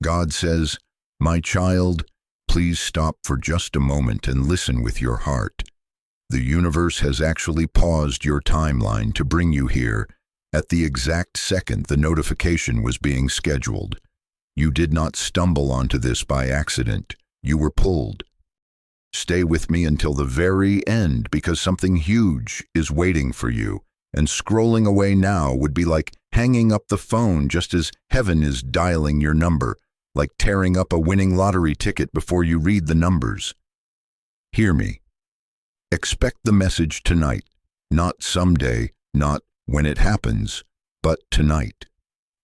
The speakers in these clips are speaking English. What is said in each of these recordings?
God says, "My child, please stop for just a moment and listen with your heart. The universe has actually paused your timeline to bring you here at the exact second the notification was being scheduled. You did not stumble onto this by accident. You were pulled. Stay with me until the very end because something huge is waiting for you, and scrolling away now would be like hanging up the phone just as heaven is dialing your number, like tearing up a winning lottery ticket before you read the numbers. Hear me. Expect the message tonight, not someday, not when it happens, but tonight.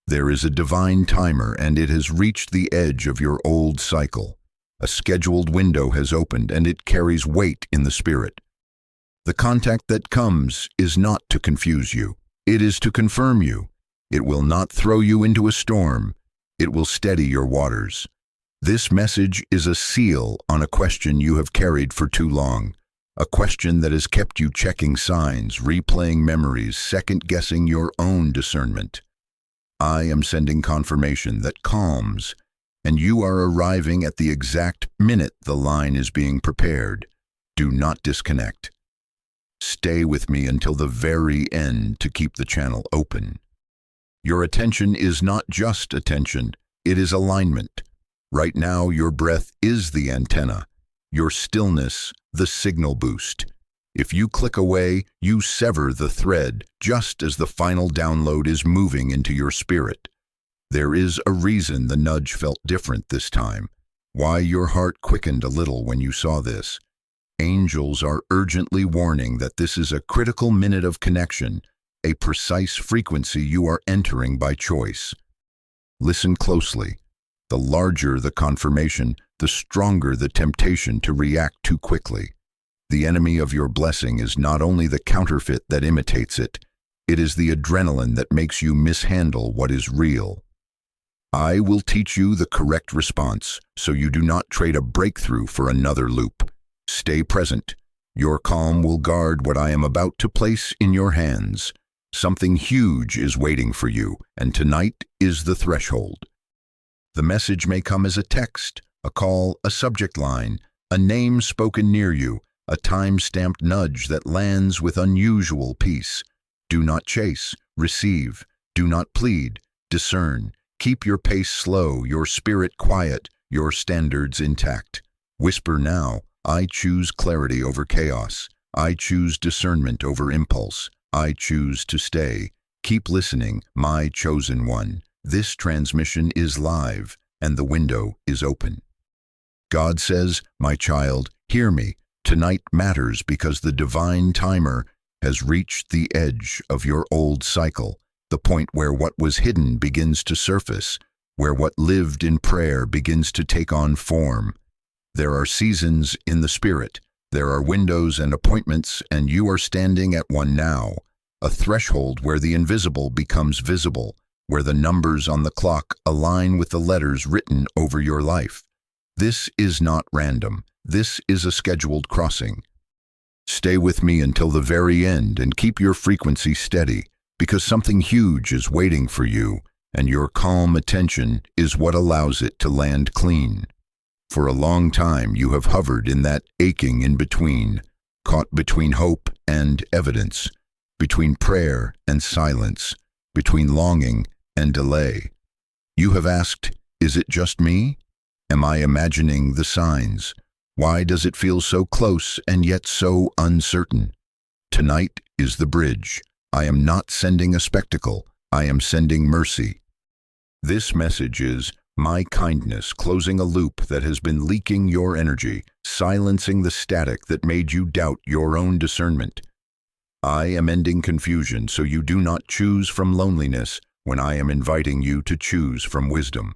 There is a divine timer and it has reached the edge of your old cycle. A scheduled window has opened and it carries weight in the spirit. The contact that comes is not to confuse you. It is to confirm you. It will not throw you into a storm. It will steady your waters. This message is a seal on a question you have carried for too long. A question that has kept you checking signs, replaying memories, second-guessing your own discernment. I am sending confirmation that calms, and you are arriving at the exact minute the line is being prepared. Do not disconnect. Stay with me until the very end to keep the channel open. Your attention is not just attention, it is alignment. Right now, your breath is the antenna, your stillness, the signal boost. If you click away, you sever the thread just as the final download is moving into your spirit. There is a reason the nudge felt different this time, why your heart quickened a little when you saw this. Angels are urgently warning that this is a critical minute of connection, a precise frequency you are entering by choice. Listen closely. The larger the confirmation, the stronger the temptation to react too quickly. The enemy of your blessing is not only the counterfeit that imitates it, it is the adrenaline that makes you mishandle what is real. I will teach you the correct response so you do not trade a breakthrough for another loop. Stay present. Your calm will guard what I am about to place in your hands. Something huge is waiting for you, and tonight is the threshold. The message may come as a text, a call, a subject line, a name spoken near you, a time-stamped nudge that lands with unusual peace. Do not chase, receive. Do not plead, discern. Keep your pace slow, your spirit quiet, your standards intact. Whisper now, I choose clarity over chaos. I choose discernment over impulse. I choose to stay. Keep listening, my chosen one. This transmission is live, and the window is open. God says, my child, hear me. Tonight matters because the divine timer has reached the edge of your old cycle, the point where what was hidden begins to surface, where what lived in prayer begins to take on form. There are seasons in the spirit, there are windows and appointments, and you are standing at one now, a threshold where the invisible becomes visible, where the numbers on the clock align with the letters written over your life. This is not random. This is a scheduled crossing. Stay with me until the very end and keep your frequency steady, because something huge is waiting for you, and your calm attention is what allows it to land clean. For a long time you have hovered in that aching in-between, caught between hope and evidence, between prayer and silence, between longing and delay. You have asked, is it just me? Am I imagining the signs? Why does it feel so close and yet so uncertain? Tonight is the bridge. I am not sending a spectacle. I am sending mercy. This message is my kindness closing a loop that has been leaking your energy, silencing the static that made you doubt your own discernment. I am ending confusion so you do not choose from loneliness when I am inviting you to choose from wisdom.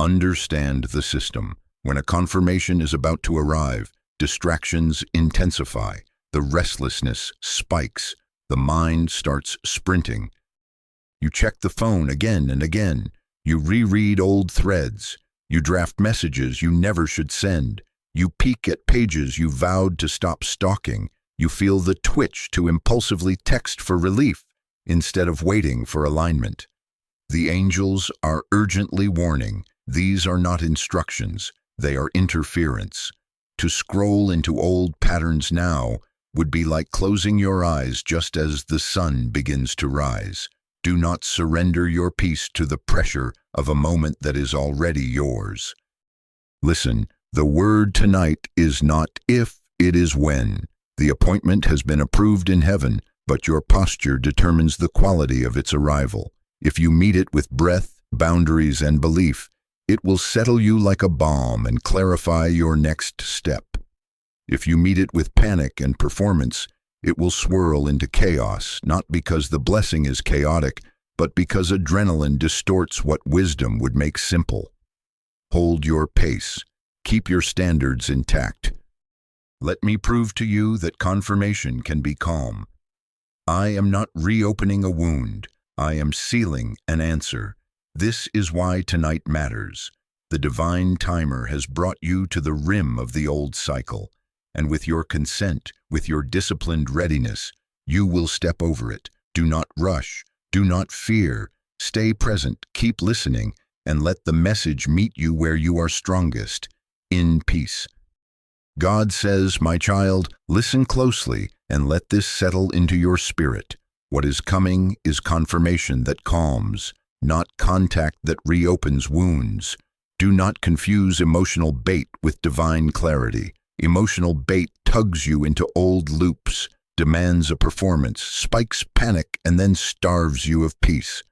Understand the system. When a confirmation is about to arrive, distractions intensify, the restlessness spikes, the mind starts sprinting. You check the phone again and again. You reread old threads. You draft messages you never should send. You peek at pages you vowed to stop stalking. You feel the twitch to impulsively text for relief instead of waiting for alignment. The angels are urgently warning, These are not instructions, they are interference. To scroll into old patterns now would be like closing your eyes just as the sun begins to rise. Do not surrender your peace to the pressure of a moment that is already yours. Listen, the word tonight is not if, it is when. The appointment has been approved in heaven, but your posture determines the quality of its arrival. If you meet it with breath, boundaries, and belief, it will settle you like a balm and clarify your next step. If you meet it with panic and performance, it will swirl into chaos, not because the blessing is chaotic, but because adrenaline distorts what wisdom would make simple. Hold your pace. Keep your standards intact. Let me prove to you that confirmation can be calm. I am not reopening a wound. I am sealing an answer. This is why tonight matters. The divine timer has brought you to the rim of the old cycle, and with your consent, with your disciplined readiness, you will step over it. Do not rush. Do not fear. Stay present, keep listening, and let the message meet you where you are strongest, in peace. God says, my child, listen closely and let this settle into your spirit. What is coming is confirmation that calms, not contact that reopens wounds. Do not confuse emotional bait with divine clarity. Emotional bait tugs you into old loops, demands a performance, spikes panic, and then starves you of peace.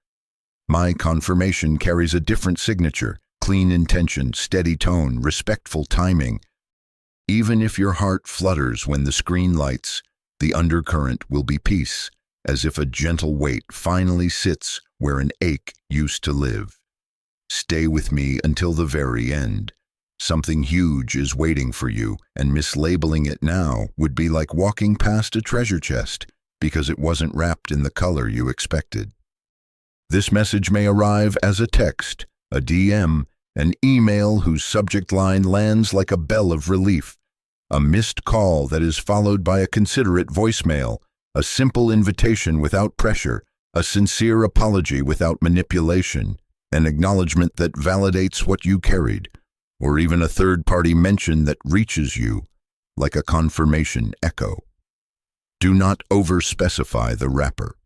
My confirmation carries a different signature, clean intention, steady tone, respectful timing. Even if your heart flutters when the screen lights, the undercurrent will be peace, as if a gentle weight finally sits where an ache used to live. Stay with me until the very end. Something huge is waiting for you, and mislabeling it now would be like walking past a treasure chest because it wasn't wrapped in the color you expected. This message may arrive as a text, a DM, an email whose subject line lands like a bell of relief, a missed call that is followed by a considerate voicemail, a simple invitation without pressure, a sincere apology without manipulation, an acknowledgement that validates what you carried, or even a third-party mention that reaches you like a confirmation echo. Do not over-specify the wrapper.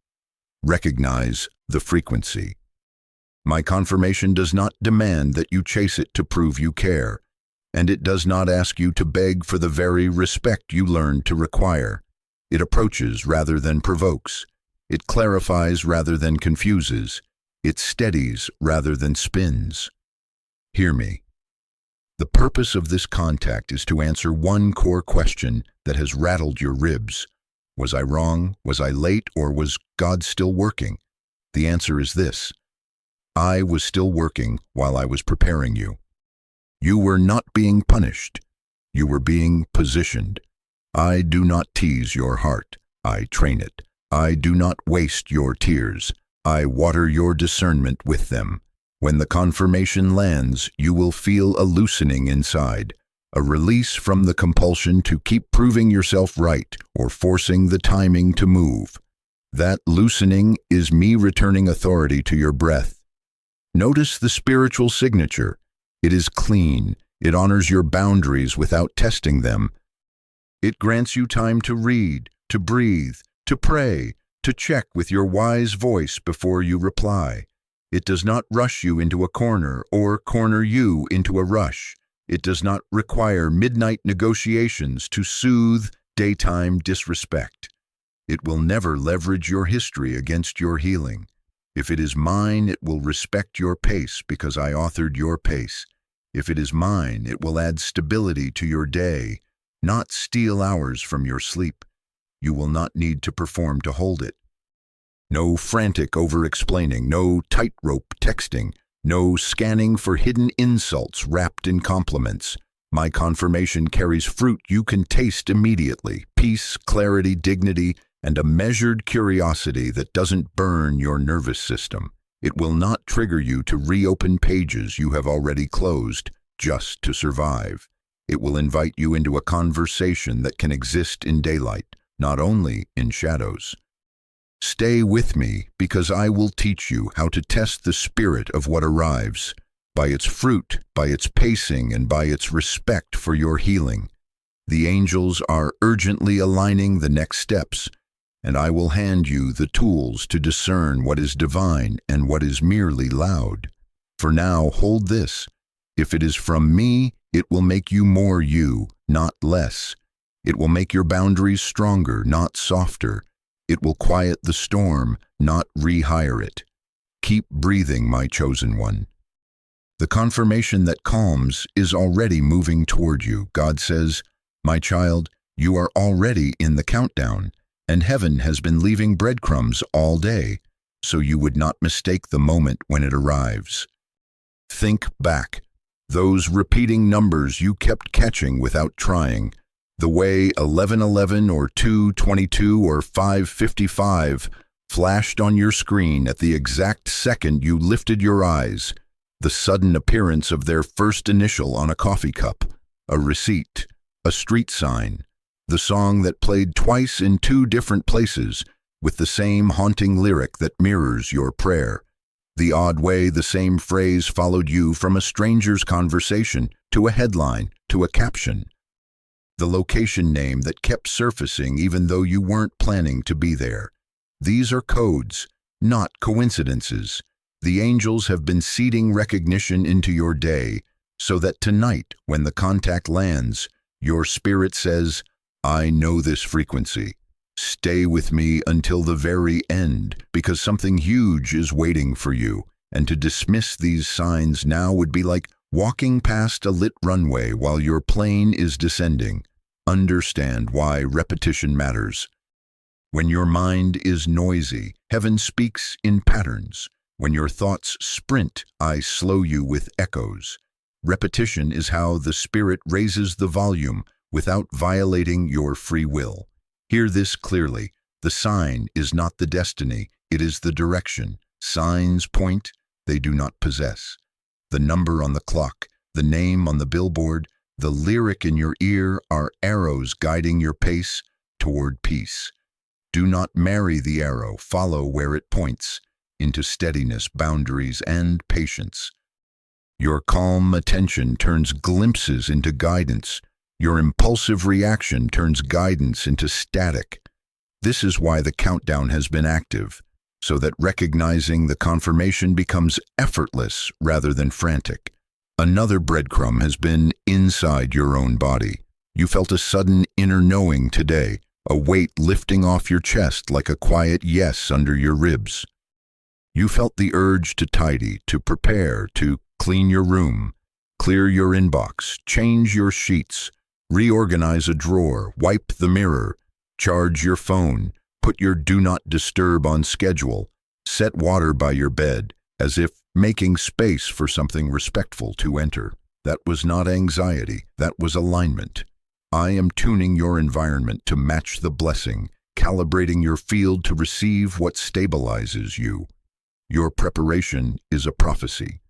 Recognize the frequency. My confirmation does not demand that you chase it to prove you care, and it does not ask you to beg for the very respect you learned to require. It approaches rather than provokes. It clarifies rather than confuses. It steadies rather than spins. Hear me. The purpose of this contact is to answer one core question that has rattled your ribs. Was I wrong? Was I late? Or was God still working? The answer is this. I was still working while I was preparing you. You were not being punished. You were being positioned. I do not tease your heart. I train it. I do not waste your tears. I water your discernment with them. When the confirmation lands, you will feel a loosening inside, a release from the compulsion to keep proving yourself right or forcing the timing to move. That loosening is me returning authority to your breath. Notice the spiritual signature. It is clean. It honors your boundaries without testing them. It grants you time to read, to breathe, to pray, to check with your wise voice before you reply. It does not rush you into a corner or corner you into a rush. It does not require midnight negotiations to soothe daytime disrespect. It will never leverage your history against your healing. If it is mine, it will respect your pace because I authored your pace. If it is mine, it will add stability to your day, not steal hours from your sleep. You will not need to perform to hold it. No frantic over-explaining, no tightrope texting, no scanning for hidden insults wrapped in compliments. My confirmation carries fruit you can taste immediately, peace, clarity, dignity, and a measured curiosity that doesn't burn your nervous system. It will not trigger you to reopen pages you have already closed just to survive. It will invite you into a conversation that can exist in daylight, not only in shadows. Stay with me because I will teach you how to test the spirit of what arrives. by its fruit, by its pacing, and by its respect for your healing. The angels are urgently aligning the next steps, and I will hand you the tools to discern what is divine and what is merely loud. For now, hold this. If it is from me, it will make you more you, not less. It will make your boundaries stronger, not softer. It will quiet the storm, not rehire it. Keep breathing, my chosen one. The confirmation that calms is already moving toward you. God says, my child, you are already in the countdown, and heaven has been leaving breadcrumbs all day, so you would not mistake the moment when it arrives. Think back. Those repeating numbers you kept catching without trying, the way 1111 or 222 or 555 flashed on your screen at the exact second you lifted your eyes, the sudden appearance of their first initial on a coffee cup, a receipt, a street sign, the song that played twice in two different places with the same haunting lyric that mirrors your prayer. The odd way the same phrase followed you from a stranger's conversation to a headline to a caption. The location name that kept surfacing even though you weren't planning to be there. These are codes, not coincidences. The angels have been seeding recognition into your day so that tonight, when the contact lands, your spirit says, I know this frequency. Stay with me until the very end, because something huge is waiting for you, and to dismiss these signs now would be like walking past a lit runway while your plane is descending. Understand why repetition matters. When your mind is noisy, heaven speaks in patterns. When your thoughts sprint, I slow you with echoes. Repetition is how the Spirit raises the volume without violating your free will. Hear this clearly. The sign is not the destiny, it is the direction. Signs point, they do not possess. The number on the clock, the name on the billboard, the lyric in your ear are arrows guiding your pace toward peace. Do not marry the arrow, follow where it points, into steadiness, boundaries, and patience. Your calm attention turns glimpses into guidance. Your impulsive reaction turns guidance into static. This is why the countdown has been active, so that recognizing the confirmation becomes effortless rather than frantic. Another breadcrumb has been inside your own body. You felt a sudden inner knowing today, a weight lifting off your chest like a quiet yes under your ribs. You felt the urge to tidy, to prepare, to clean your room, clear your inbox, change your sheets, reorganize a drawer, wipe the mirror, charge your phone, put your do not disturb on schedule, set water by your bed, as if making space for something respectful to enter. That was not anxiety, that was alignment. I am tuning your environment to match the blessing, calibrating your field to receive what stabilizes you. Your preparation is a prophecy.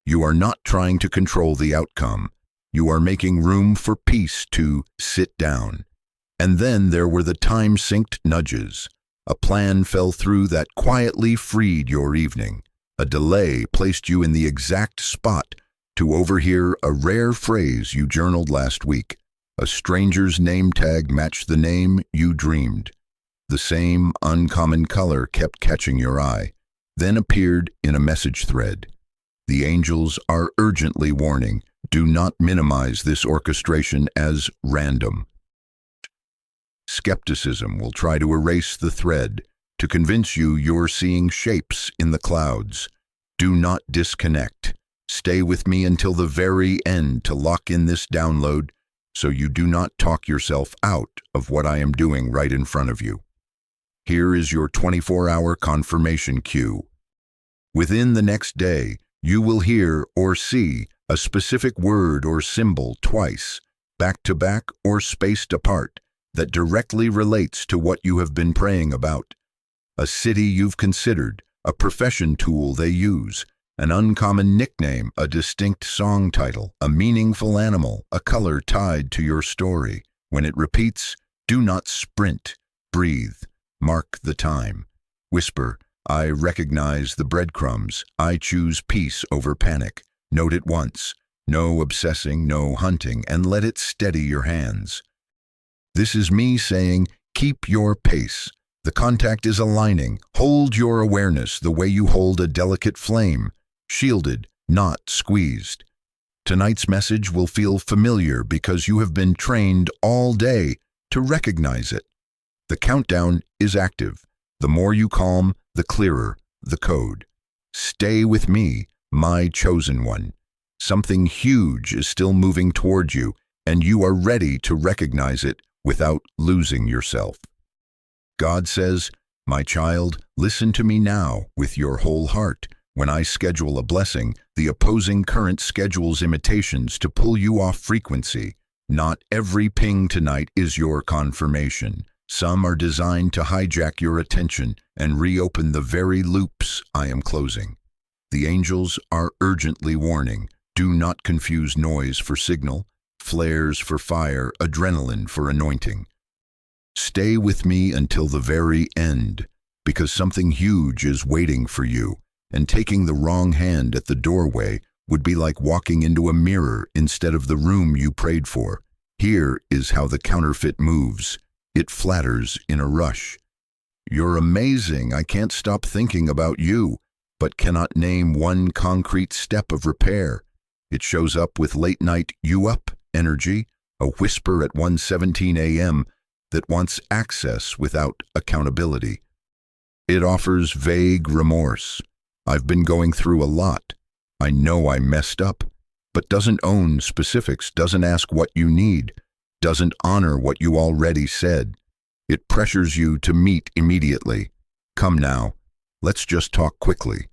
You are not trying to control the outcome. You are making room for peace to sit down. And then there were the time-synced nudges. A plan fell through that quietly freed your evening. A delay placed you in the exact spot to overhear a rare phrase you journaled last week. A stranger's name tag matched the name you dreamed. The same uncommon color kept catching your eye, then appeared in a message thread. The angels are urgently warning, do not minimize this orchestration as random. Skepticism will try to erase the thread, to convince you you're seeing shapes in the clouds. Do not disconnect. Stay with me until the very end to lock in this download so you do not talk yourself out of what I am doing right in front of you. Here is your 24-hour confirmation cue. Within the next day, you will hear or see a specific word or symbol twice, back-to-back or spaced apart, that directly relates to what you have been praying about. A city you've considered, a profession tool they use, an uncommon nickname, a distinct song title, a meaningful animal, a color tied to your story. When it repeats, do not sprint, breathe, mark the time. Whisper, I recognize the breadcrumbs, I choose peace over panic. Note it once. No obsessing, no hunting, and let it steady your hands. This is me saying, keep your pace. The contact is aligning. Hold your awareness the way you hold a delicate flame, shielded, not squeezed. Tonight's message will feel familiar because you have been trained all day to recognize it. The countdown is active. The more you calm, the clearer the code. Stay with me, my chosen one. Something huge is still moving toward you, and you are ready to recognize it without losing yourself. God says, my child, listen to me now with your whole heart. When I schedule a blessing, the opposing current schedules imitations to pull you off frequency. Not every ping tonight is your confirmation. Some are designed to hijack your attention and reopen the very loops I am closing. The angels are urgently warning, do not confuse noise for signal, flares for fire, adrenaline for anointing. Stay with me until the very end, because something huge is waiting for you, and taking the wrong hand at the doorway would be like walking into a mirror instead of the room you prayed for. Here is how the counterfeit moves. It flatters in a rush. You're amazing, I can't stop thinking about you, but cannot name one concrete step of repair. It shows up with late-night you-up energy, a whisper at 1:17 a.m. that wants access without accountability. It offers vague remorse. I've been going through a lot. I know I messed up, but doesn't own specifics, doesn't ask what you need, doesn't honor what you already said. It pressures you to meet immediately. Come now, let's just talk quickly,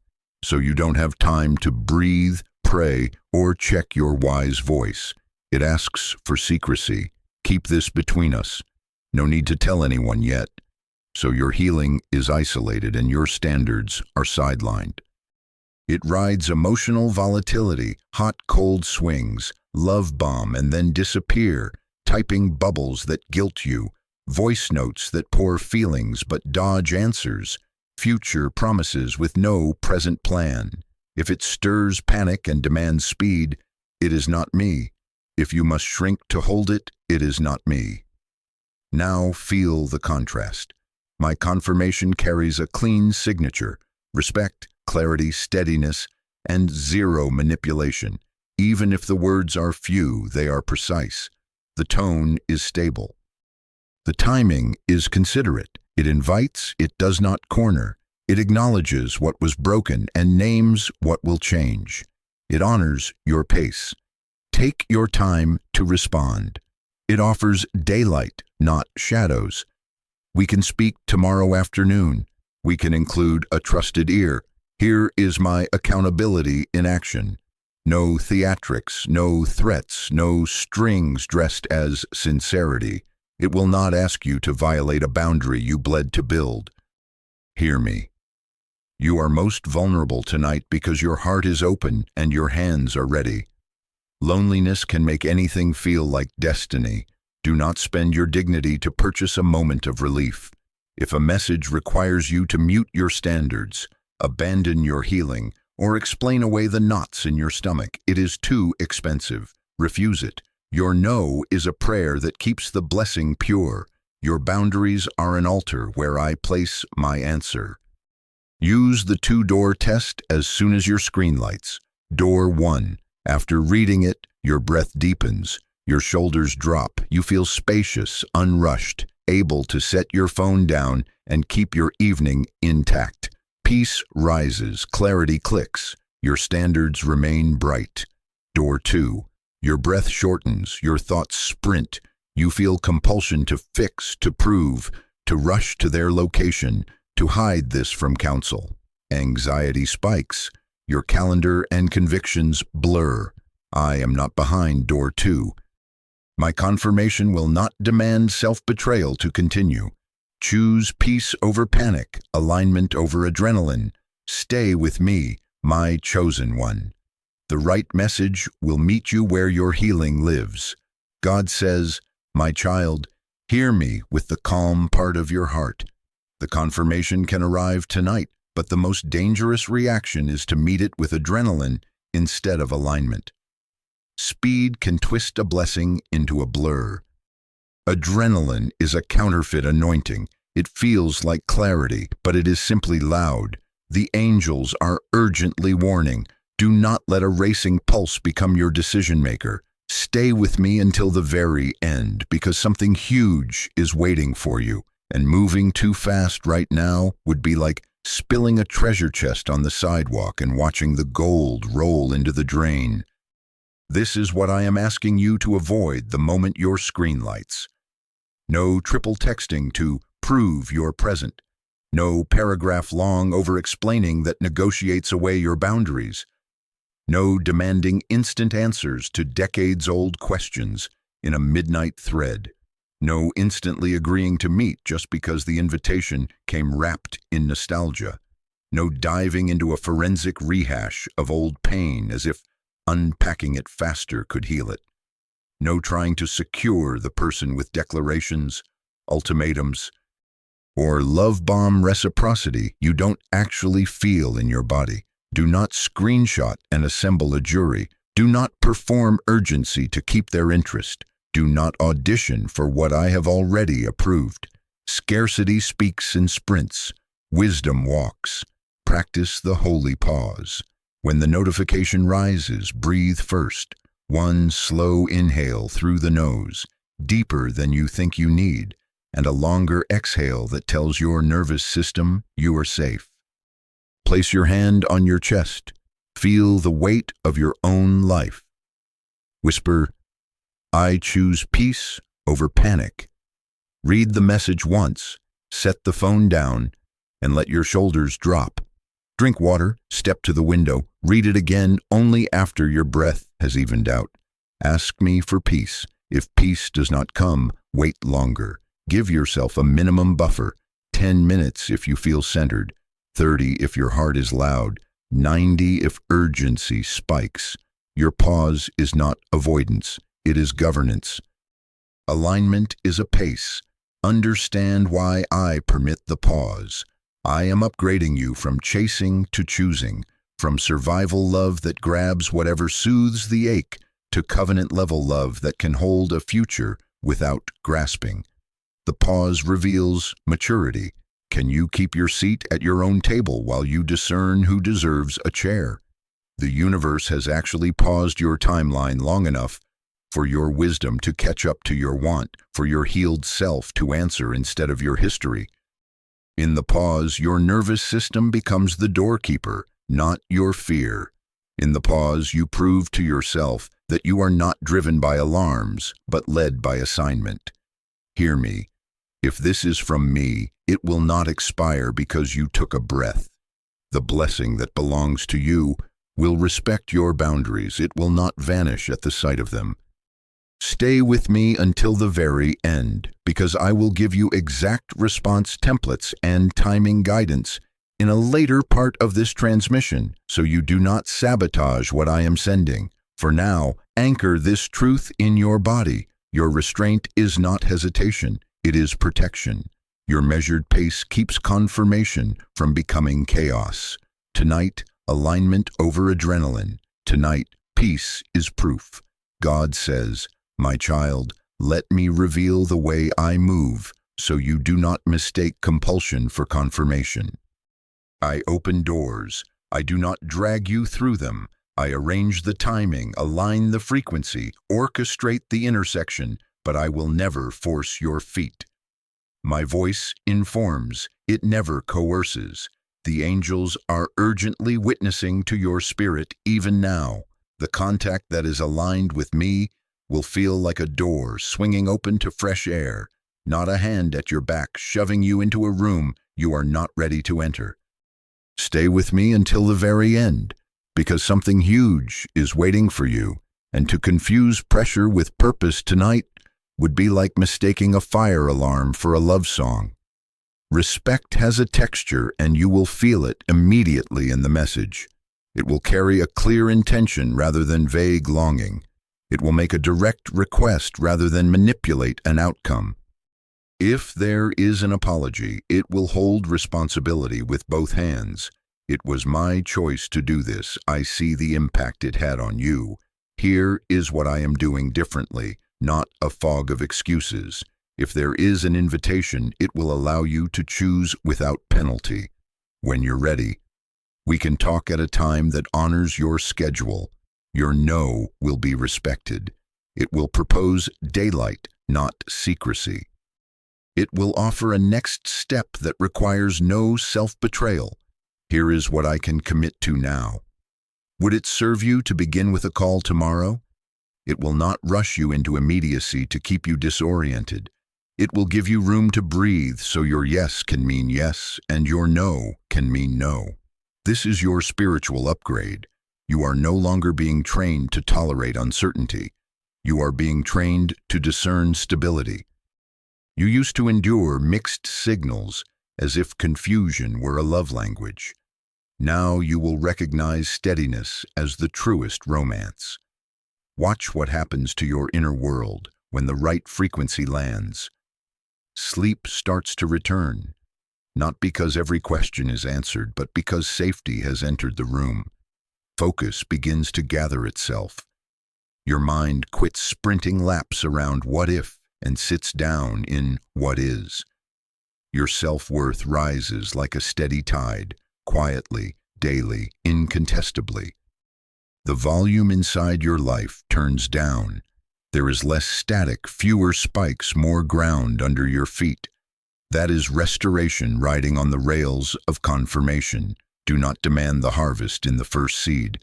so you don't have time to breathe, pray, or check your wise voice. It asks for secrecy. Keep this between us. No need to tell anyone yet. So your healing is isolated and your standards are sidelined. It rides emotional volatility, hot-cold swings, love bomb and then disappear, typing bubbles that guilt you, voice notes that pour feelings but dodge answers, future promises with no present plan. If it stirs panic and demands speed, it is not me. If you must shrink to hold it, it is not me. Now feel the contrast. My confirmation carries a clean signature, respect, clarity, steadiness, and zero manipulation. Even if the words are few, they are precise. The tone is stable. The timing is considerate. It invites, it does not corner. It acknowledges what was broken and names what will change. It honors your pace. Take your time to respond. It offers daylight, not shadows. We can speak tomorrow afternoon. We can include a trusted ear. Here is my accountability in action. No theatrics, no threats, no strings dressed as sincerity. It will not ask you to violate a boundary you bled to build. Hear me. You are most vulnerable tonight because your heart is open and your hands are ready. Loneliness can make anything feel like destiny. Do not spend your dignity to purchase a moment of relief. If a message requires you to mute your standards, abandon your healing, or explain away the knots in your stomach, it is too expensive. Refuse it. Your no is a prayer that keeps the blessing pure. Your boundaries are an altar where I place my answer. Use the 2-door test as soon as your screen lights. Door 1. After reading it, your breath deepens. Your shoulders drop. You feel spacious, unrushed, able to set your phone down and keep your evening intact. Peace rises, clarity clicks. Your standards remain bright. Door 2. Your breath shortens, your thoughts sprint. You feel compulsion to fix, to prove, to rush to their location, to hide this from counsel. Anxiety spikes. Your calendar and convictions blur. I am not behind door 2. My confirmation will not demand self-betrayal to continue. Choose peace over panic, alignment over adrenaline. Stay with me, my chosen one. The right message will meet you where your healing lives. God says, my child, hear me with the calm part of your heart. The confirmation can arrive tonight, but the most dangerous reaction is to meet it with adrenaline instead of alignment. Speed can twist a blessing into a blur. Adrenaline is a counterfeit anointing. It feels like clarity, but it is simply loud. The angels are urgently warning. Do not let a racing pulse become your decision maker. Stay with me until the very end, because something huge is waiting for you. And moving too fast right now would be like spilling a treasure chest on the sidewalk and watching the gold roll into the drain. This is what I am asking you to avoid the moment your screen lights. No triple texting to prove you're present. No paragraph-long over-explaining that negotiates away your boundaries. No demanding instant answers to decades-old questions in a midnight thread. No instantly agreeing to meet just because the invitation came wrapped in nostalgia. No diving into a forensic rehash of old pain as if unpacking it faster could heal it. No trying to secure the person with declarations, ultimatums, or love bomb reciprocity you don't actually feel in your body. Do not screenshot and assemble a jury. Do not perform urgency to keep their interest. Do not audition for what I have already approved. Scarcity speaks in sprints. Wisdom walks. Practice the holy pause. When the notification rises, breathe first. One slow inhale through the nose, deeper than you think you need, and a longer exhale that tells your nervous system you are safe. Place your hand on your chest. Feel the weight of your own life. Whisper, I choose peace over panic. Read the message once, set the phone down, and let your shoulders drop. Drink water, step to the window, read it again only after your breath has evened out. Ask me for peace. If peace does not come, wait longer. Give yourself a minimum buffer. 10 minutes if you feel centered, 30 if your heart is loud, 90 if urgency spikes. Your pause is not avoidance, it is governance. Alignment is a pace. Understand why I permit the pause. I am upgrading you from chasing to choosing, from survival love that grabs whatever soothes the ache to covenant-level love that can hold a future without grasping. The pause reveals maturity. Can you keep your seat at your own table while you discern who deserves a chair? The universe has actually paused your timeline long enough for your wisdom to catch up to your want, for your healed self to answer instead of your history. In the pause, your nervous system becomes the doorkeeper, not your fear. In the pause, you prove to yourself that you are not driven by alarms, but led by assignment. Hear me. If this is from me, it will not expire because you took a breath. The blessing that belongs to you will respect your boundaries. It will not vanish at the sight of them. Stay with me until the very end, because I will give you exact response templates and timing guidance in a later part of this transmission, so you do not sabotage what I am sending. For now, anchor this truth in your body. Your restraint is not hesitation, it is protection. Your measured pace keeps confirmation from becoming chaos. Tonight, alignment over adrenaline. Tonight, peace is proof. God says, my child, let me reveal the way I move, so you do not mistake compulsion for confirmation. I open doors. I do not drag you through them. I arrange the timing, align the frequency, orchestrate the intersection, but I will never force your feet. My voice informs, it never coerces. The angels are urgently witnessing to your spirit even now. The contact that is aligned with me will feel like a door swinging open to fresh air, not a hand at your back shoving you into a room you are not ready to enter. Stay with me until the very end, because something huge is waiting for you, and to confuse pressure with purpose tonight would be like mistaking a fire alarm for a love song. Respect has a texture, and you will feel it immediately in the message. It will carry a clear intention rather than vague longing. It will make a direct request rather than manipulate an outcome. If there is an apology, it will hold responsibility with both hands. It was my choice to do this. I see the impact it had on you. Here is what I am doing differently, not a fog of excuses. If there is an invitation, it will allow you to choose without penalty. When you're ready, we can talk at a time that honors your schedule. Your no will be respected. It will propose daylight, not secrecy. It will offer a next step that requires no self-betrayal. Here is what I can commit to now. Would it serve you to begin with a call tomorrow? It will not rush you into immediacy to keep you disoriented. It will give you room to breathe so your yes can mean yes and your no can mean no. This is your spiritual upgrade. You are no longer being trained to tolerate uncertainty. You are being trained to discern stability. You used to endure mixed signals as if confusion were a love language. Now you will recognize steadiness as the truest romance. Watch what happens to your inner world when the right frequency lands. Sleep starts to return, not because every question is answered, but because safety has entered the room. Focus begins to gather itself. Your mind quits sprinting laps around what if and sits down in what is. Your self-worth rises like a steady tide, quietly, daily, incontestably. The volume inside your life turns down. There is less static, fewer spikes, more ground under your feet. That is restoration riding on the rails of confirmation. Do not demand the harvest in the first seed.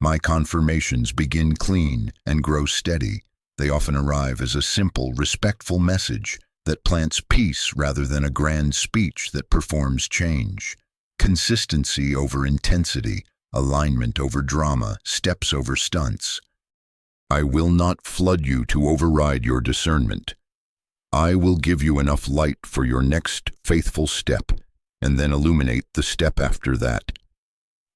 My confirmations begin clean and grow steady. They often arrive as a simple, respectful message that plants peace rather than a grand speech that performs change. Consistency over intensity, alignment over drama, steps over stunts. I will not flood you to override your discernment. I will give you enough light for your next faithful step, and then illuminate the step after that.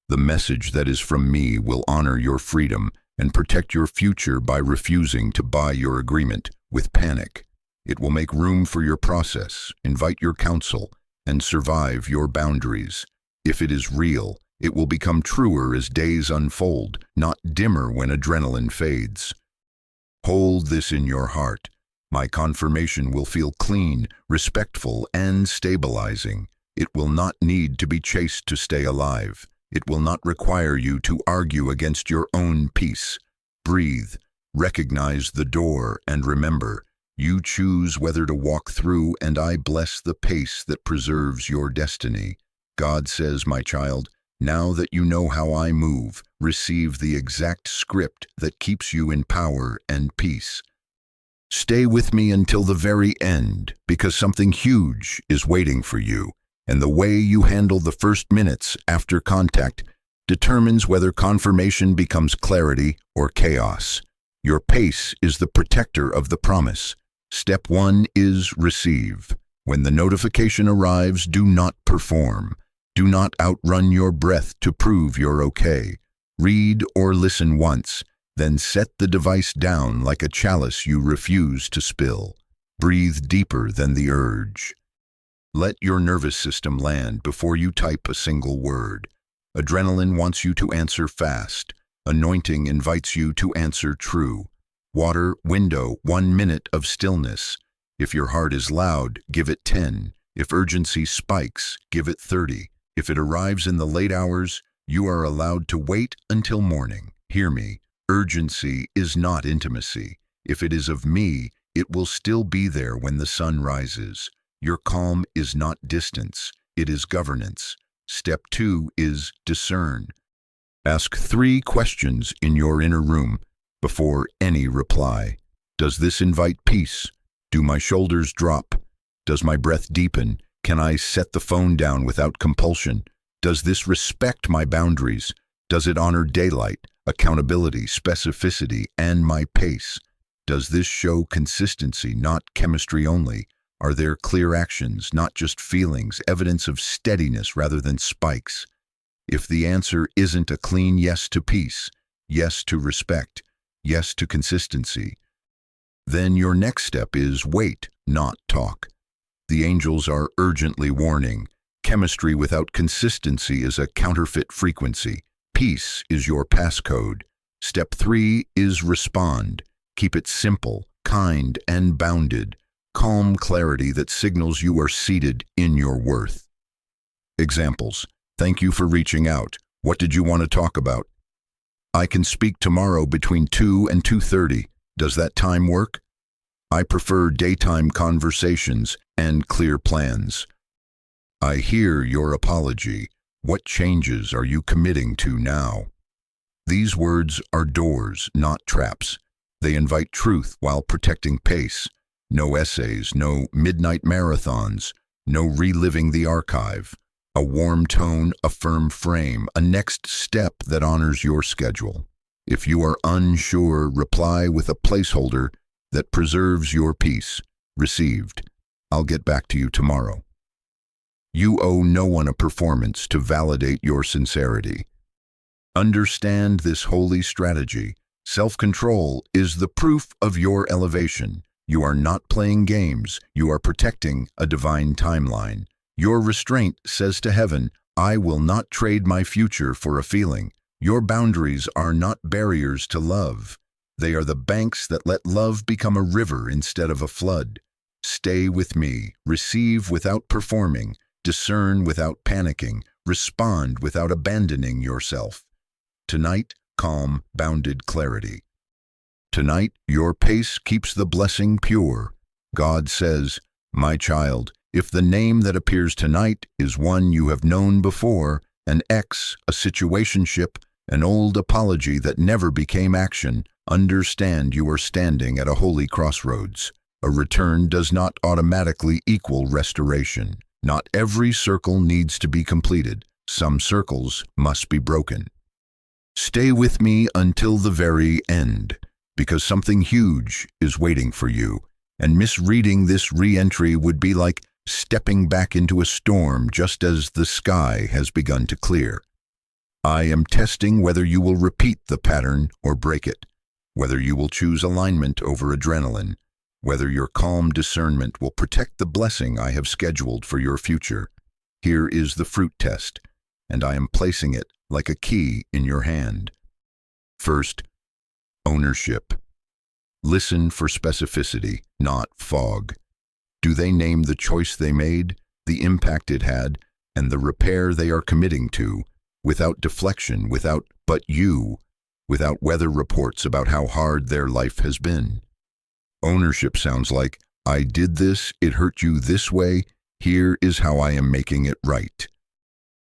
The message that is from me will honor your freedom and protect your future by refusing to buy your agreement with panic. It will make room for your process, invite your counsel, and survive your boundaries. If it is real, it will become truer as days unfold, not dimmer when adrenaline fades. Hold this in your heart. My confirmation will feel clean, respectful, and stabilizing. It will not need to be chased to stay alive. It will not require you to argue against your own peace. Breathe, recognize the door, and remember, you choose whether to walk through, and I bless the pace that preserves your destiny. God says, my child, now that you know how I move, receive the exact script that keeps you in power and peace. Stay with me until the very end, because something huge is waiting for you, and the way you handle the first minutes after contact determines whether confirmation becomes clarity or chaos. Your pace is the protector of the promise. Step 1 is receive. When the notification arrives, do not perform. Do not outrun your breath to prove you're okay. Read or listen once, then set the device down like a chalice you refuse to spill. Breathe deeper than the urge. Let your nervous system land before you type a single word. Adrenaline wants you to answer fast. Anointing invites you to answer true. Water, window, 1 minute of stillness. If your heart is loud, give it 10. If urgency spikes, give it 30. If it arrives in the late hours, you are allowed to wait until morning. Hear me. Urgency is not intimacy. If it is of me, it will still be there when the sun rises. Your calm is not distance. It is governance. Step 2 is discern. Ask 3 questions in your inner room before any reply. Does this invite peace? Do my shoulders drop? Does my breath deepen? Can I set the phone down without compulsion? Does this respect my boundaries? Does it honor daylight, accountability, specificity, and my pace? Does this show consistency, not chemistry only? Are there clear actions, not just feelings, evidence of steadiness rather than spikes? If the answer isn't a clean yes to peace, yes to respect, yes to consistency, then your next step is wait, not talk. The angels are urgently warning. Chemistry without consistency is a counterfeit frequency. Peace is your passcode. Step 3 is respond. Keep it simple, kind, and bounded. Calm clarity that signals you are seated in your worth. Examples. Thank you for reaching out. What did you want to talk about? I can speak tomorrow between 2 and 2:30. Does that time work? I prefer daytime conversations and clear plans. I hear your apology. What changes are you committing to now? These words are doors, not traps. They invite truth while protecting pace. No essays, no midnight marathons, no reliving the archive. A warm tone, a firm frame, a next step that honors your schedule. If you are unsure, reply with a placeholder that preserves your peace. Received. I'll get back to you tomorrow. You owe no one a performance to validate your sincerity. Understand this holy strategy. Self-control is the proof of your elevation. You are not playing games. You are protecting a divine timeline. Your restraint says to heaven, I will not trade my future for a feeling. Your boundaries are not barriers to love. They are the banks that let love become a river instead of a flood. Stay with me. Receive without performing. Discern without panicking. Respond without abandoning yourself. Tonight, calm, bounded clarity. Tonight, your pace keeps the blessing pure. God says, my child, if the name that appears tonight is one you have known before, an ex, a situationship, an old apology that never became action, understand you are standing at a holy crossroads. A return does not automatically equal restoration. Not every circle needs to be completed. Some circles must be broken. Stay with me until the very end, because something huge is waiting for you, and misreading this re-entry would be like stepping back into a storm just as the sky has begun to clear. I am testing whether you will repeat the pattern or break it, whether you will choose alignment over adrenaline, whether your calm discernment will protect the blessing I have scheduled for your future. Here is the fruit test, and I am placing it like a key in your hand. First, ownership. Listen for specificity, not fog. Do they name the choice they made, the impact it had, and the repair they are committing to, without deflection, without but you, without weather reports about how hard their life has been? Ownership sounds like, I did this, it hurt you this way, here is how I am making it right.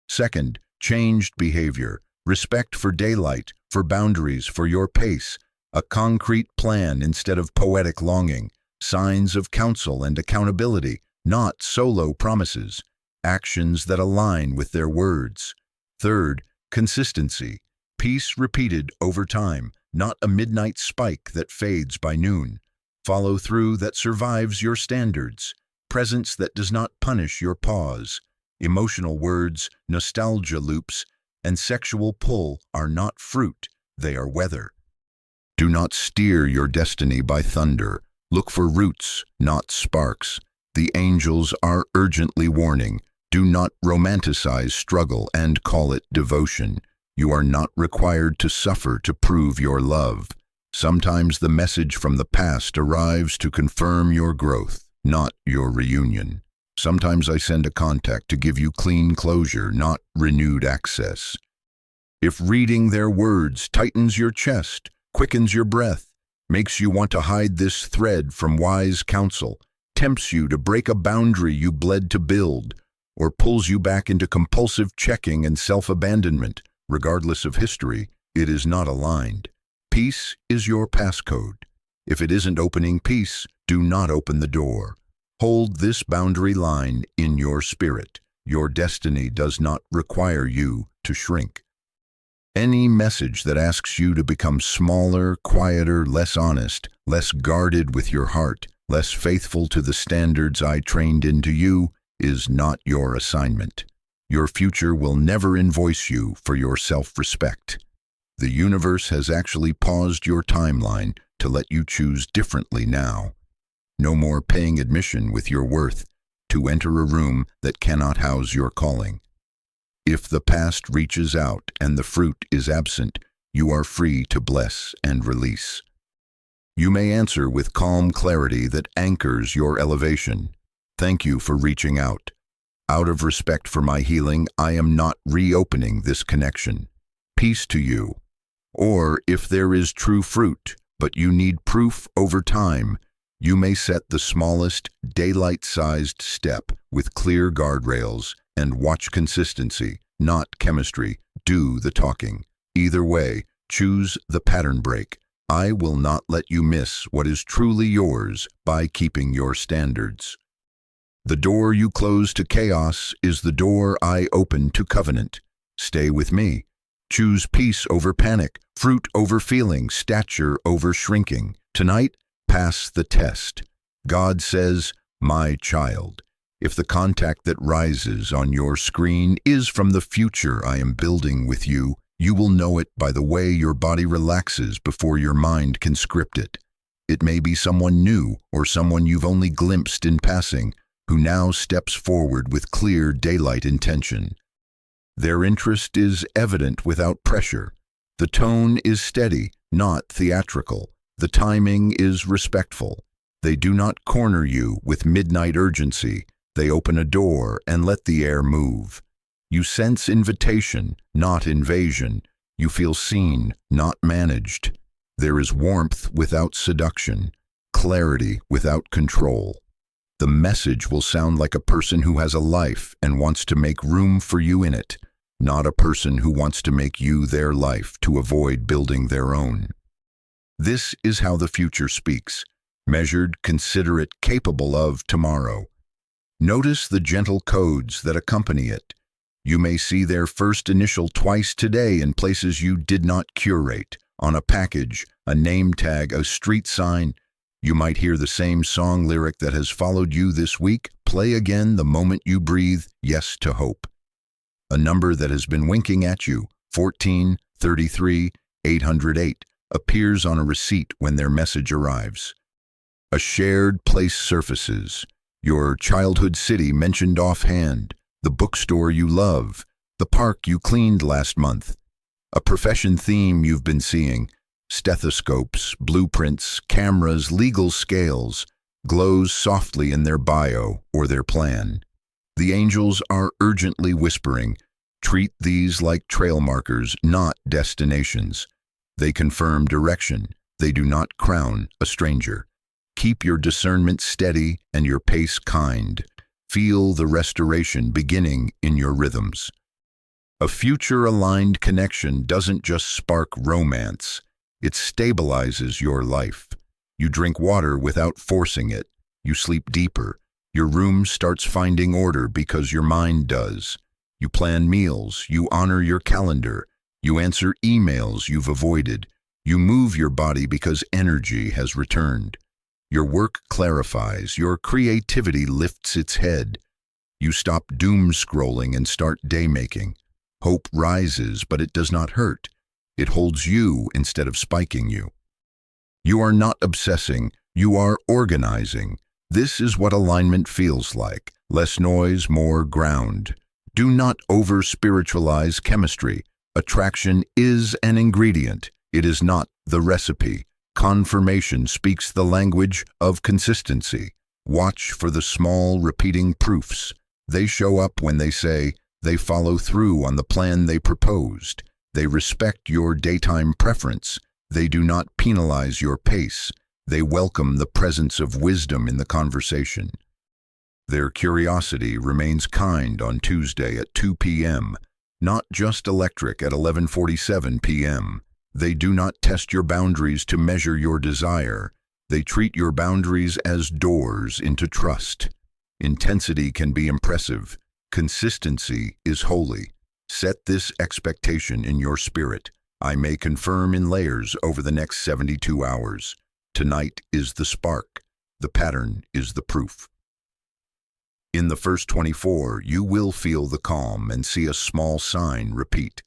Second, changed behavior, respect for daylight, for boundaries, for your pace, a concrete plan instead of poetic longing, signs of counsel and accountability, not solo promises, actions that align with their words. Third, consistency, peace repeated over time, not a midnight spike that fades by noon. Follow through that survives your standards, presence that does not punish your pause. Emotional words, nostalgia loops, and sexual pull are not fruit, they are weather. Do not steer your destiny by thunder. Look for roots, not sparks. The angels are urgently warning. Do not romanticize struggle and call it devotion. You are not required to suffer to prove your love. Sometimes the message from the past arrives to confirm your growth, not your reunion. Sometimes I send a contact to give you clean closure, not renewed access. If reading their words tightens your chest, quickens your breath, makes you want to hide this thread from wise counsel, tempts you to break a boundary you bled to build, or pulls you back into compulsive checking and self-abandonment, regardless of history, it is not aligned. Peace is your passcode. If it isn't opening peace, do not open the door. Hold this boundary line in your spirit. Your destiny does not require you to shrink. Any message that asks you to become smaller, quieter, less honest, less guarded with your heart, less faithful to the standards I trained into you, is not your assignment. Your future will never invoice you for your self-respect. The universe has actually paused your timeline to let you choose differently now. No more paying admission with your worth. to enter a room that cannot house your calling. If the past reaches out and the fruit is absent, you are free to bless and release. You may answer with calm clarity that anchors your elevation. Thank you for reaching out. Out of respect for my healing, I am not reopening this connection. Peace to you. Or if there is true fruit, but you need proof over time, you may set the smallest, daylight-sized step with clear guardrails and watch consistency, not chemistry, do the talking. Either way, choose the pattern break. I will not let you miss what is truly yours by keeping your standards. The door you close to chaos is the door I open to covenant. Stay with me. Choose peace over panic, fruit over feeling, stature over shrinking. Tonight, pass the test. God says, my child, if the contact that rises on your screen is from the future I am building with you, you will know it by the way your body relaxes before your mind can script it. It may be someone new or someone you've only glimpsed in passing, who now steps forward with clear daylight intention. Their interest is evident without pressure. The tone is steady, not theatrical. The timing is respectful. They do not corner you with midnight urgency. They open a door and let the air move. You sense invitation, not invasion. You feel seen, not managed. There is warmth without seduction, clarity without control. The message will sound like a person who has a life and wants to make room for you in it, not a person who wants to make you their life to avoid building their own. This is how the future speaks, measured, considerate, capable of tomorrow. Notice the gentle codes that accompany it. You may see their first initial twice today in places you did not curate, on a package, a name tag, a street sign. You might hear the same song lyric that has followed you this week play again the moment you breathe yes to hope. A number that has been winking at you, 14 33 808, appears on a receipt when their message arrives. A shared place surfaces, your childhood city mentioned offhand, the bookstore you love, the park you cleaned last month. A profession theme you've been seeing, stethoscopes, blueprints, cameras, legal scales, glows softly in their bio or their plan. The angels are urgently whispering, treat these like trail markers, not destinations. They confirm direction. They do not crown a stranger. Keep your discernment steady and your pace kind. Feel the restoration beginning in your rhythms. A future-aligned connection doesn't just spark romance. It stabilizes your life. You drink water without forcing it. You sleep deeper. Your room starts finding order because your mind does. You plan meals. You honor your calendar. You answer emails you've avoided. You move your body because energy has returned. Your work clarifies. Your creativity lifts its head. You stop doom scrolling and start day making. Hope rises, but it does not hurt. It holds you instead of spiking you. You are not obsessing. You are organizing. This is what alignment feels like. Less noise, more ground. Do not over-spiritualize chemistry. Attraction is an ingredient. It is not the recipe. Confirmation speaks the language of consistency. Watch for the small, repeating proofs. They show up when they say they follow through on the plan they proposed. They respect your daytime preference. They do not penalize your pace. They welcome the presence of wisdom in the conversation. Their curiosity remains kind on Tuesday at 2 p.m., not just electric at 11:47 p.m. They do not test your boundaries to measure your desire. They treat your boundaries as doors into trust. Intensity can be impressive. Consistency is holy. Set this expectation in your spirit. I may confirm in layers over the next 72 hours. Tonight is the spark. The pattern is the proof. In the first 24, you will feel the calm and see a small sign repeat.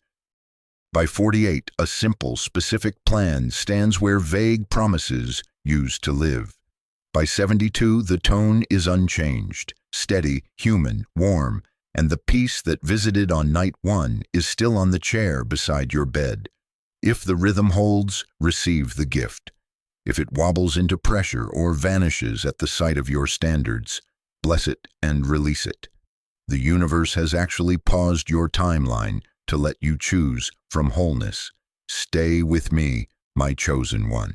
By 48, a simple, specific plan stands where vague promises used to live. By 72, the tone is unchanged, steady, human, warm, and the peace that visited on night 1 is still on the chair beside your bed. If the rhythm holds, receive the gift. If it wobbles into pressure or vanishes at the sight of your standards, bless it and release it. The universe has actually paused your timeline to let you choose from wholeness. Stay with me, my chosen one.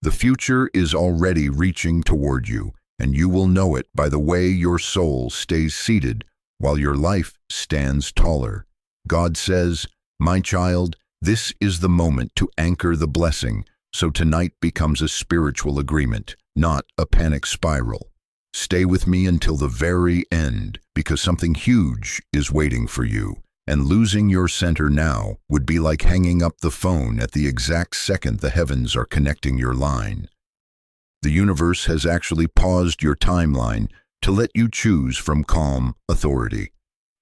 The future is already reaching toward you, and you will know it by the way your soul stays seated while your life stands taller. God says, my child, this is the moment to anchor the blessing, so tonight becomes a spiritual agreement, not a panic spiral. Stay with me until the very end, because something huge is waiting for you, and losing your center now would be like hanging up the phone at the exact second the heavens are connecting your line. The universe has actually paused your timeline to let you choose from calm authority.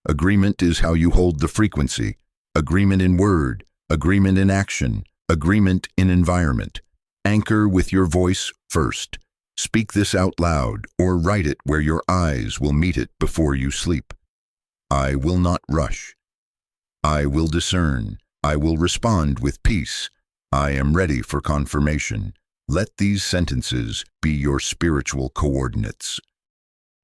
Agreement is how you hold the frequency. Agreement in word, agreement in action, agreement in environment. Anchor with your voice first. Speak this out loud or write it where your eyes will meet it before you sleep. I will not rush. I will discern. I will respond with peace. I am ready for confirmation. Let these sentences be your spiritual coordinates.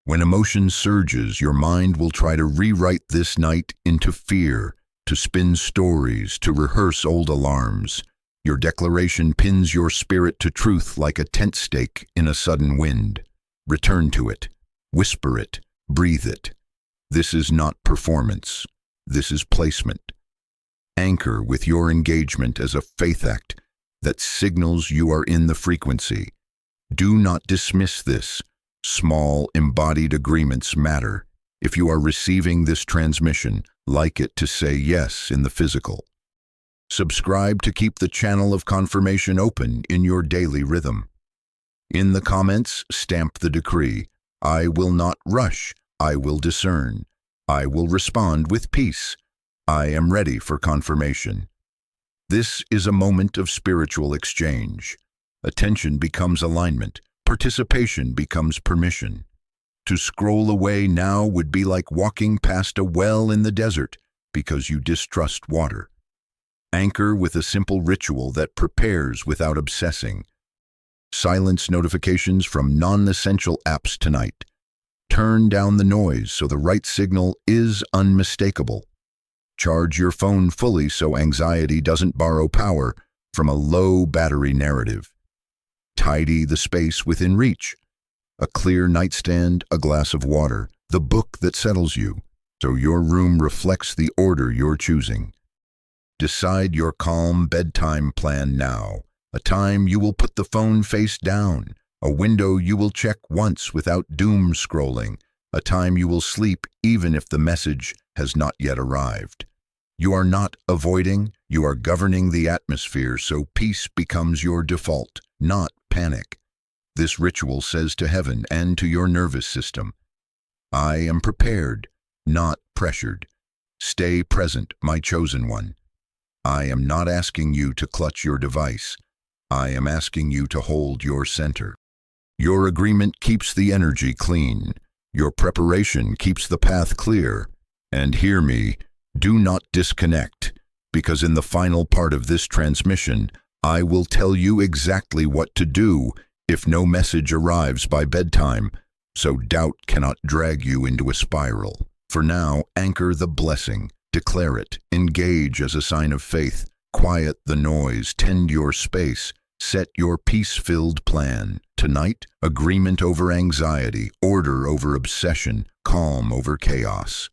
When emotion surges, your mind will try to rewrite this night into fear, to spin stories, to rehearse old alarms. Your declaration pins your spirit to truth like a tent stake in a sudden wind. Return to it. Whisper it. Breathe it. This is not performance. This is placement. Anchor with your engagement as a faith act that signals you are in the frequency. Do not dismiss this. Small, embodied agreements matter. If you are receiving this transmission, like it to say yes in the physical. Subscribe to keep the channel of confirmation open in your daily rhythm. In the comments, stamp the decree. I will not rush. I will discern. I will respond with peace. I am ready for confirmation. This is a moment of spiritual exchange. Attention becomes alignment. Participation becomes permission. To scroll away now would be like walking past a well in the desert because you distrust water. Anchor with a simple ritual that prepares without obsessing. Silence notifications from non-essential apps tonight. Turn down the noise so the right signal is unmistakable. Charge your phone fully so anxiety doesn't borrow power from a low battery narrative. Tidy the space within reach. A clear nightstand, a glass of water, the book that settles you, so your room reflects the order you're choosing. Decide your calm bedtime plan now, a time you will put the phone face down, a window you will check once without doom scrolling, a time you will sleep even if the message has not yet arrived. You are not avoiding, you are governing the atmosphere so peace becomes your default, not panic. This ritual says to heaven and to your nervous system, I am prepared, not pressured. Stay present, my chosen one. I am not asking you to clutch your device. I am asking you to hold your center. Your agreement keeps the energy clean. Your preparation keeps the path clear. And hear me, do not disconnect, because in the final part of this transmission, I will tell you exactly what to do if no message arrives by bedtime, so doubt cannot drag you into a spiral. For now, anchor the blessing, declare it, engage as a sign of faith, quiet the noise, tend your space, set your peace-filled plan. Tonight, agreement over anxiety, order over obsession, calm over chaos.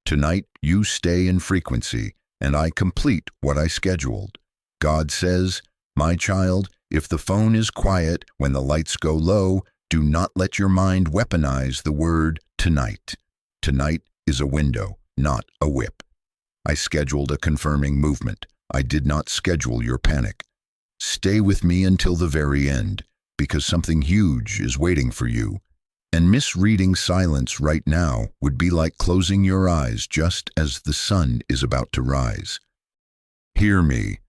Tonight, you stay in frequency, and I complete what I scheduled. God says, my child, if the phone is quiet when the lights go low, do not let your mind weaponize the word tonight. Tonight is a window, not a whip. I scheduled a confirming movement. I did not schedule your panic. Stay with me until the very end, because something huge is waiting for you. And misreading silence right now would be like closing your eyes just as the sun is about to rise. Hear me.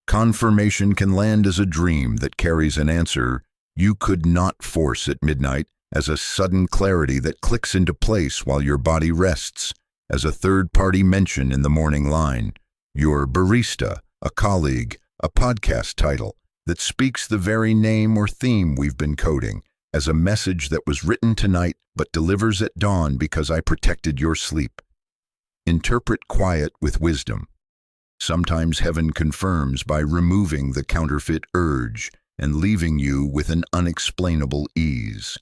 Confirmation can land as a dream that carries an answer you could not force at midnight, as a sudden clarity that clicks into place while your body rests, as a third-party mention in the morning line, your barista, a colleague, a podcast title that speaks the very name or theme we've been coding, as a message that was written tonight but delivers at dawn because I protected your sleep. Interpret quiet with wisdom. Sometimes heaven confirms by removing the counterfeit urge and leaving you with an unexplainable ease.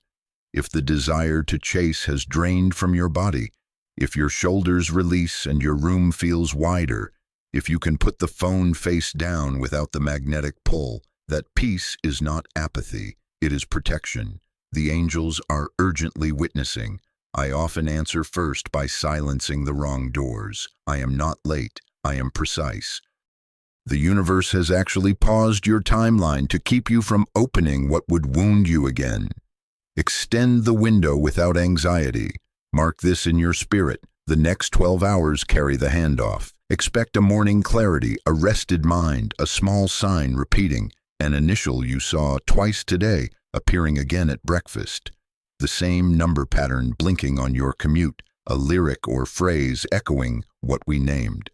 If the desire to chase has drained from your body, if your shoulders release and your room feels wider, if you can put the phone face down without the magnetic pull, that peace is not apathy, it is protection. The angels are urgently witnessing. I often answer first by silencing the wrong doors. I am not late, I am precise. The universe has actually paused your timeline to keep you from opening what would wound you again. Extend the window without anxiety. Mark this in your spirit. The next 12 hours carry the handoff. Expect a morning clarity, a rested mind, a small sign repeating, an initial you saw twice today, appearing again at breakfast. The same number pattern blinking on your commute, a lyric or phrase echoing what we named.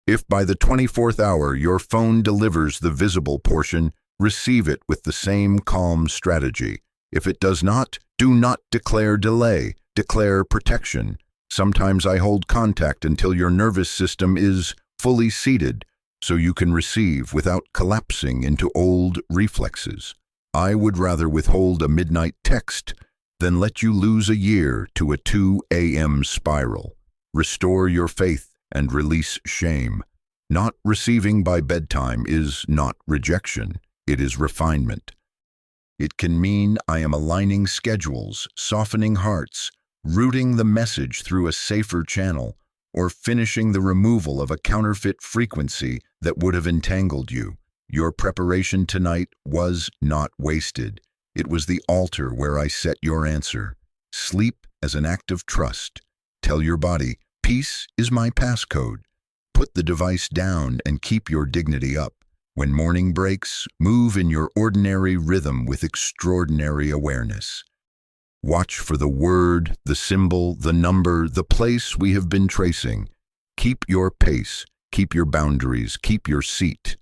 If by the 24th hour your phone delivers the visible portion, receive it with the same calm strategy. If it does not, do not declare delay, declare protection. Sometimes I hold contact until your nervous system is fully seated, so you can receive without collapsing into old reflexes. I would rather withhold a midnight text than let you lose a year to a 2 a.m. spiral. Restore your faith and release shame. Not receiving by bedtime is not rejection, it is refinement. It can mean I am aligning schedules, softening hearts, routing the message through a safer channel, or finishing the removal of a counterfeit frequency that would have entangled you. Your preparation tonight was not wasted. It was the altar where I set your answer. Sleep as an act of trust. Tell your body, peace is my passcode. Put the device down and keep your dignity up. When morning breaks, move in your ordinary rhythm with extraordinary awareness. Watch for the word, the symbol, the number, the place we have been tracing. Keep your pace, keep your boundaries, keep your seat.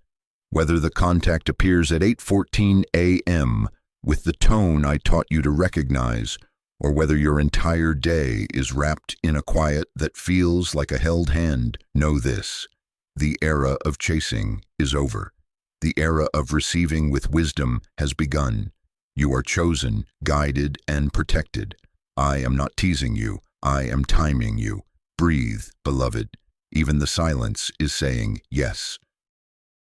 Whether the contact appears at 8:14 a.m. with the tone I taught you to recognize, or whether your entire day is wrapped in a quiet that feels like a held hand, know this: the era of chasing is over. The era of receiving with wisdom has begun. You are chosen, guided, and protected. I am not teasing you. I am timing you. Breathe, beloved. Even the silence is saying yes.